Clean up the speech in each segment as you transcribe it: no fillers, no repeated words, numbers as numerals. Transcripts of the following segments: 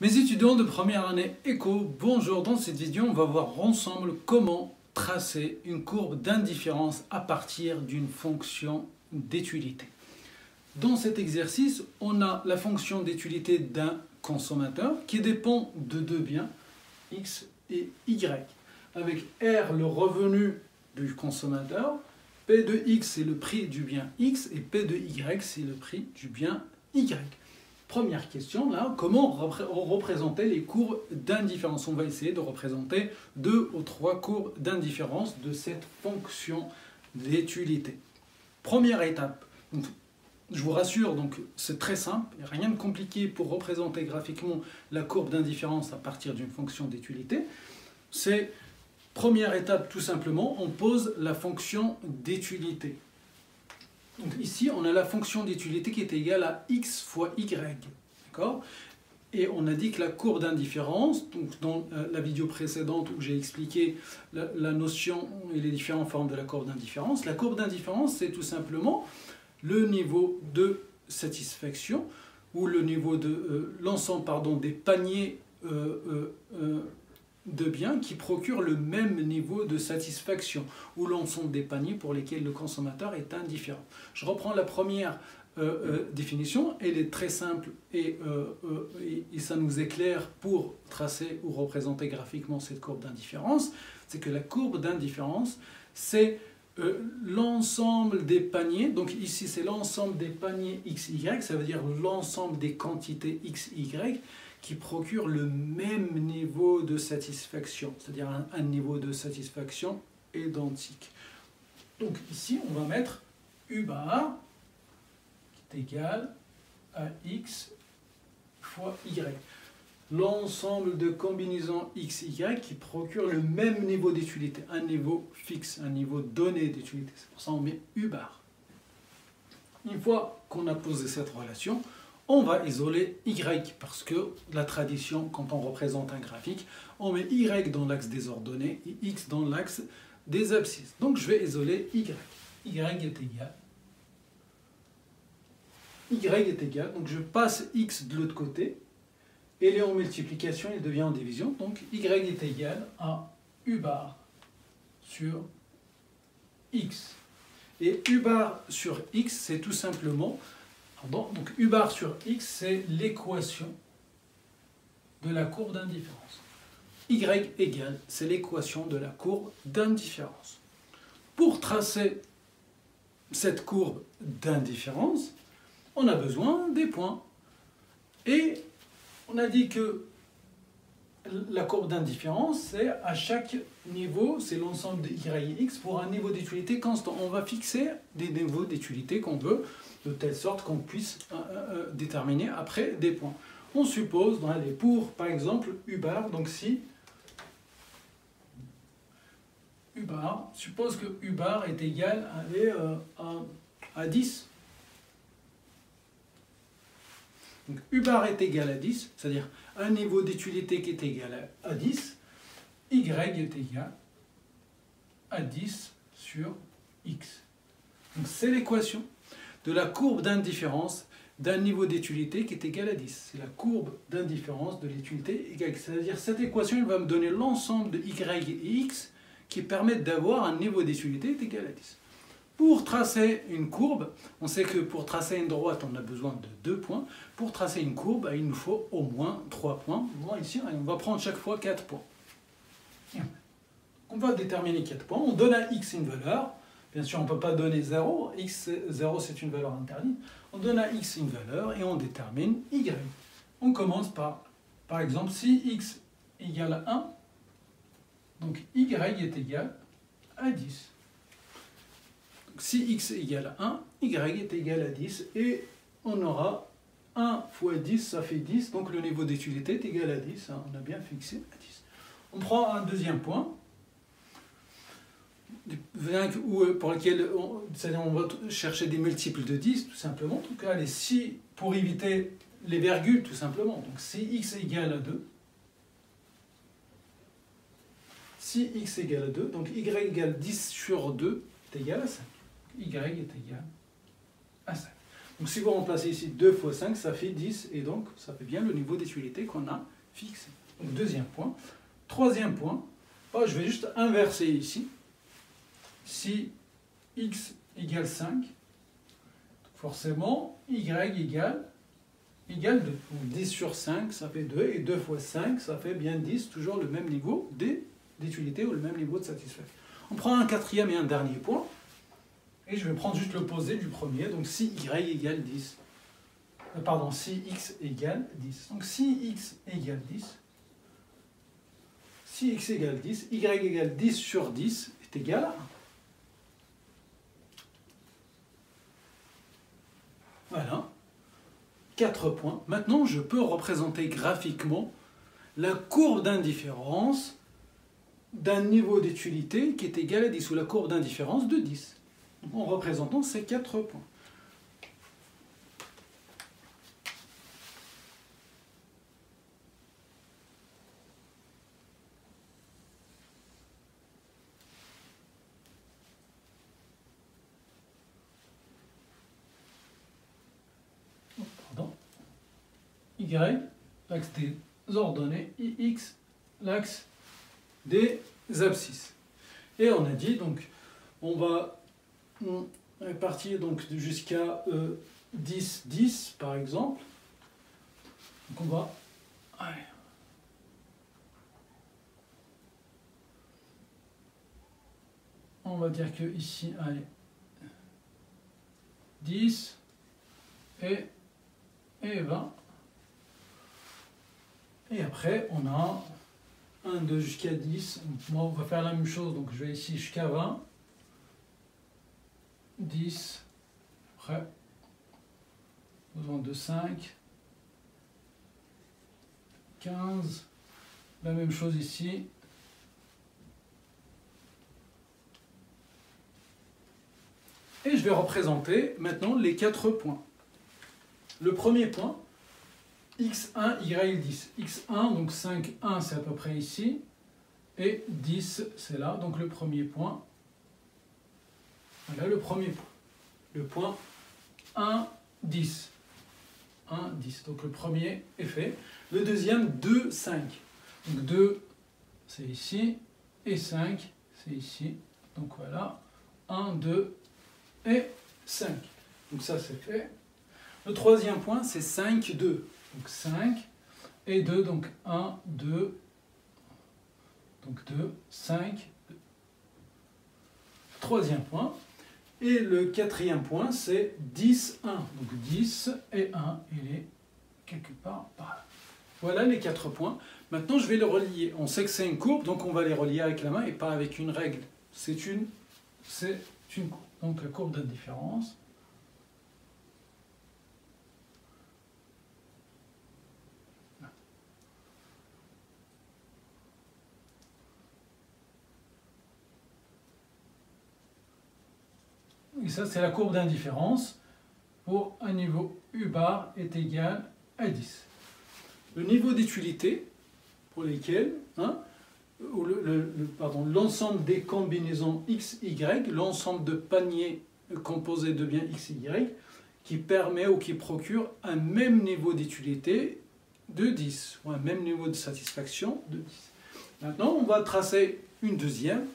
Mes étudiants de première année éco, bonjour. Dans cette vidéo, on va voir ensemble comment tracer une courbe d'indifférence à partir d'une fonction d'étualité. Dans cet exercice, on a la fonction d'étualité d'un consommateur qui dépend de deux biens, X et Y, avec R le revenu du consommateur, P de X c'est le prix du bien X et P de Y c'est le prix du bien Y. Première question, là, comment représenter les courbes d'indifférence? On va essayer de représenter 2 ou 3 courbes d'indifférence de cette fonction d'étualité. Première étape, donc, je vous rassure, donc c'est très simple, il n'y a rien de compliqué pour représenter graphiquement la courbe d'indifférence à partir d'une fonction d'étualité. C'est, première étape, tout simplement, on pose la fonction d'étualité. Donc ici, on a la fonction d'étualité qui est égale à x fois y. D'accord ? Et on a dit que la courbe d'indifférence, donc dans la vidéo précédente où j'ai expliqué la notion et les différentes formes de la courbe d'indifférence, la courbe d'indifférence, c'est tout simplement le niveau de satisfaction ou le niveau de l'ensemble des paniers de biens qui procurent le même niveau de satisfaction ou l'ensemble des paniers pour lesquels le consommateur est indifférent. Je reprends la première définition, elle est très simple et ça nous éclaire pour tracer ou représenter graphiquement cette courbe d'indifférence. C'est que la courbe d'indifférence, c'est l'ensemble des paniers, donc ici c'est l'ensemble des paniers XY, ça veut dire l'ensemble des quantités XY qui procurent le même niveau de satisfaction, c'est-à-dire un niveau de satisfaction identique. Donc ici on va mettre U bar qui est égal à X fois Y. L'ensemble de combinaisons X, Y qui procurent le même niveau d'étualité, un niveau fixe, un niveau donné d'étualité. C'est pour ça qu'on met U bar. Une fois qu'on a posé cette relation, on va isoler Y parce que la tradition, quand on représente un graphique, on met Y dans l'axe des ordonnées et X dans l'axe des abscisses. Donc je vais isoler Y. Y est égal, donc je passe X de l'autre côté. Et il est en multiplication, il devient en division. Donc Y est égal à U bar sur X. Et U bar sur X, c'est tout simplement... donc U bar sur X, c'est l'équation de la courbe d'indifférence. Y égale, c'est l'équation de la courbe d'indifférence. Pour tracer cette courbe d'indifférence, on a besoin des points. Et on a dit que la courbe d'indifférence, c'est à chaque niveau, c'est l'ensemble de Y et X pour un niveau d'étualité constant. On va fixer des niveaux d'étualité qu'on veut, de telle sorte qu'on puisse déterminer après des points. On suppose, pour par exemple U bar, donc si U bar, suppose que U bar est égal à 10. Donc U bar est égal à 10, c'est-à-dire un niveau d'étualité qui est égal à 10, Y est égal à 10 sur X. Donc c'est l'équation de la courbe d'indifférence d'un niveau d'étualité qui est égal à 10. C'est la courbe d'indifférence de l'étualité égale. C'est-à-dire cette équation elle va me donner l'ensemble de Y et X qui permettent d'avoir un niveau d'étualité égal à 10. Pour tracer une courbe, on sait que pour tracer une droite, on a besoin de 2 points. Pour tracer une courbe, il nous faut au moins 3 points. Bon, ici, on va prendre chaque fois 4 points. On va déterminer 4 points. On donne à x une valeur. Bien sûr, on ne peut pas donner 0. 0, c'est une valeur interdite. On donne à x une valeur et on détermine y. On commence par exemple, si x égale à 1, donc y est égal à 10. Si x est égal à 1, y est égal à 10 et on aura 1 fois 10, ça fait 10, donc le niveau d'étualité est égal à 10, on a bien fixé à 10. On prend un deuxième point, pour lequel on va chercher des multiples de 10, tout simplement. Donc allez, si, pour éviter les virgules, tout simplement, donc si x est égal à 2, si x est égal à 2, donc y égale 10 sur 2 est égal à 5. Y est égal à 5. Donc si vous remplacez ici 2 fois 5, ça fait 10, et donc ça fait bien le niveau d'utilité qu'on a fixé. Donc deuxième point. Troisième point, je vais juste inverser ici. Si x égale 5, forcément y égale 2. Donc 10 sur 5, ça fait 2, et 2 fois 5, ça fait bien 10, toujours le même niveau d'utilité ou le même niveau de satisfaction. On prend un quatrième et un dernier point, et je vais prendre juste l'opposé du premier, donc si y égale 10. Pardon, si x égale 10. Donc si x égale 10, si x égale 10, y égale 10 sur 10 est égal à 1. Voilà. 4 points. Maintenant, je peux représenter graphiquement la courbe d'indifférence d'un niveau d'utilité qui est égal à 10, ou la courbe d'indifférence de 10, en représentant ces 4 points. Y, l'axe des ordonnées, Ix, l'axe des abscisses. Et on a dit, donc, on va partir jusqu'à 10, 10, par exemple. Donc on va... Allez. On va dire que ici, allez, 10 et 20. Et après, on a 1, 2 jusqu'à 10. Moi, on va faire la même chose. Donc, je vais ici jusqu'à 20. 10. Après, besoin de 5. 15. La même chose ici. Et je vais représenter maintenant les 4 points. Le premier point, x1, y10. x1, donc 5, 1, c'est à peu près ici. Et 10, c'est là. Donc le premier point. Voilà le premier point. Le point 1, 10. 1, 10. Donc le premier est fait. Le deuxième, 2, 5. Donc 2, c'est ici. Et 5, c'est ici. Donc voilà. 1, 2 et 5. Donc ça, c'est fait. Le troisième point, c'est 5, 2. Donc 5 et 2, donc 1, 2, donc 2, 5, 2. Troisième point. Et le quatrième point, c'est 10, 1. Donc 10 et 1, il est quelque part par là. Voilà les 4 points. Maintenant, je vais les relier. On sait que c'est une courbe, donc on va les relier avec la main et pas avec une règle. C'est une courbe. Donc la courbe d'indifférence. Et ça, c'est la courbe d'indifférence pour un niveau U bar est égal à 10. Le niveau d'utilité pour lesquels, l'ensemble des combinaisons X, Y, l'ensemble de paniers composés de biens X, Y, qui permet ou qui procure un même niveau d'utilité de 10, ou un même niveau de satisfaction de 10. Maintenant, on va tracer une deuxième.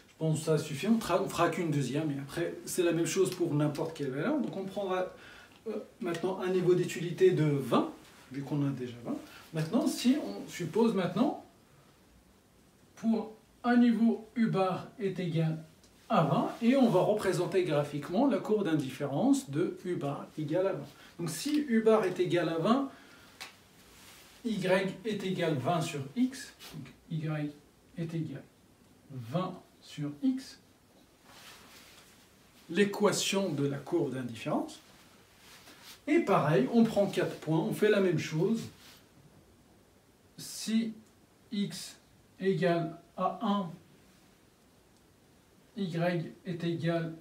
Je pense que ça suffit, on ne fera qu'une deuxième, et après c'est la même chose pour n'importe quelle valeur. Donc on prendra maintenant un niveau d'utilité de 20, vu qu'on a déjà 20. Maintenant, si on suppose maintenant, pour un niveau U bar est égal à 20, et on va représenter graphiquement la courbe d'indifférence de U bar égale à 20. Donc si U bar est égal à 20, Y est égal à 20 sur X, donc Y est égal à 20 sur X, l'équation de la courbe d'indifférence. Et pareil, on prend 4 points, on fait la même chose. Si X égale à 1, Y est égal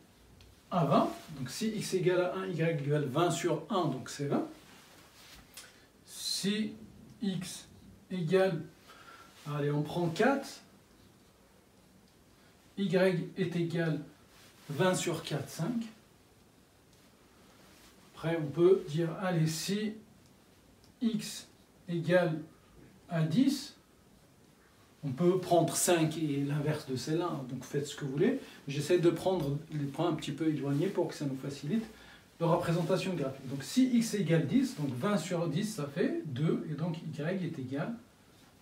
à 20. Donc si X égale à 1, Y égale 20 sur 1, donc c'est 20. Si X égale, allez, on prend 4, Y est égal 20 sur 4, 5. Après, on peut dire, allez, si x égale à 10, on peut prendre 5 et l'inverse de celle-là, donc faites ce que vous voulez. J'essaie de prendre les points un petit peu éloignés pour que ça nous facilite la représentation graphique. Donc si x égale 10, donc 20 sur 10, ça fait 2, et donc y est égal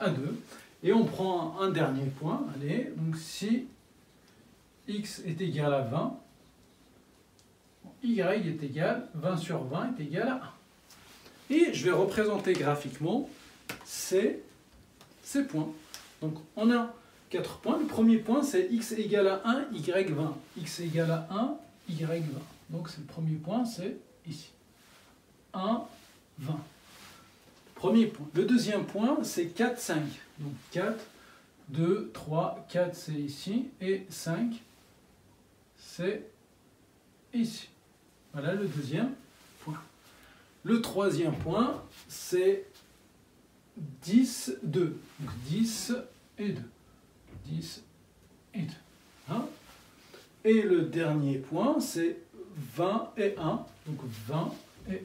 à 2. Et on prend un dernier point, allez, donc si x est égal à 20, y est égal, 20 sur 20 est égal à 1. Et je vais représenter graphiquement ces points. Donc on a 4 points. Le premier point, c'est x égale à 1, y 20. X égale à 1, y 20. Donc c'est le premier point, c'est ici. 1, 20. Premier point. Le deuxième point, c'est 4, 5. Donc 4, 2, 3, 4, c'est ici. Et 5, c'est ici. Voilà le deuxième point. Le troisième point, c'est 10, 2. Donc 10 et 2. 10 et 2. Hein? Et le dernier point, c'est 20 et 1. Donc 20 et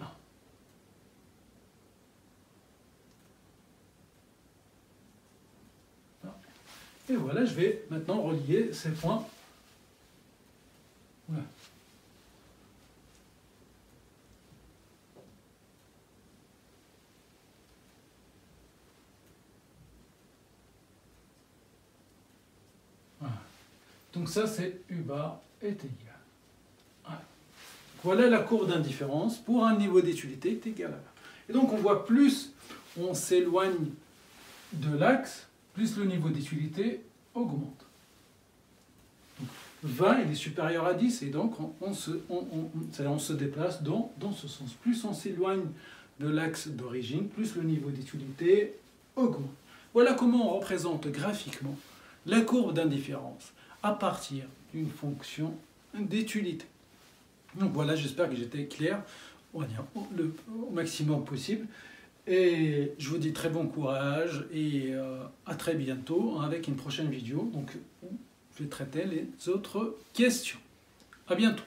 1. Et voilà, je vais maintenant relier ces points. Voilà. Donc ça, c'est U bar est égal. Voilà la courbe d'indifférence pour un niveau d'étudialité est égal à 20. Et donc on voit plus on s'éloigne de l'axe, plus le niveau d'étudialité augmente. Donc 20 il est supérieur à 10 et donc on se déplace dans ce sens. Plus on s'éloigne de l'axe d'origine, plus le niveau d'étudialité augmente. Voilà comment on représente graphiquement la courbe d'indifférence à partir d'une fonction d'étudialité. Donc voilà, j'espère que j'étais clair au maximum possible. Et je vous dis très bon courage et à très bientôt avec une prochaine vidéo. Donc, je vais traiter les autres questions. À bientôt.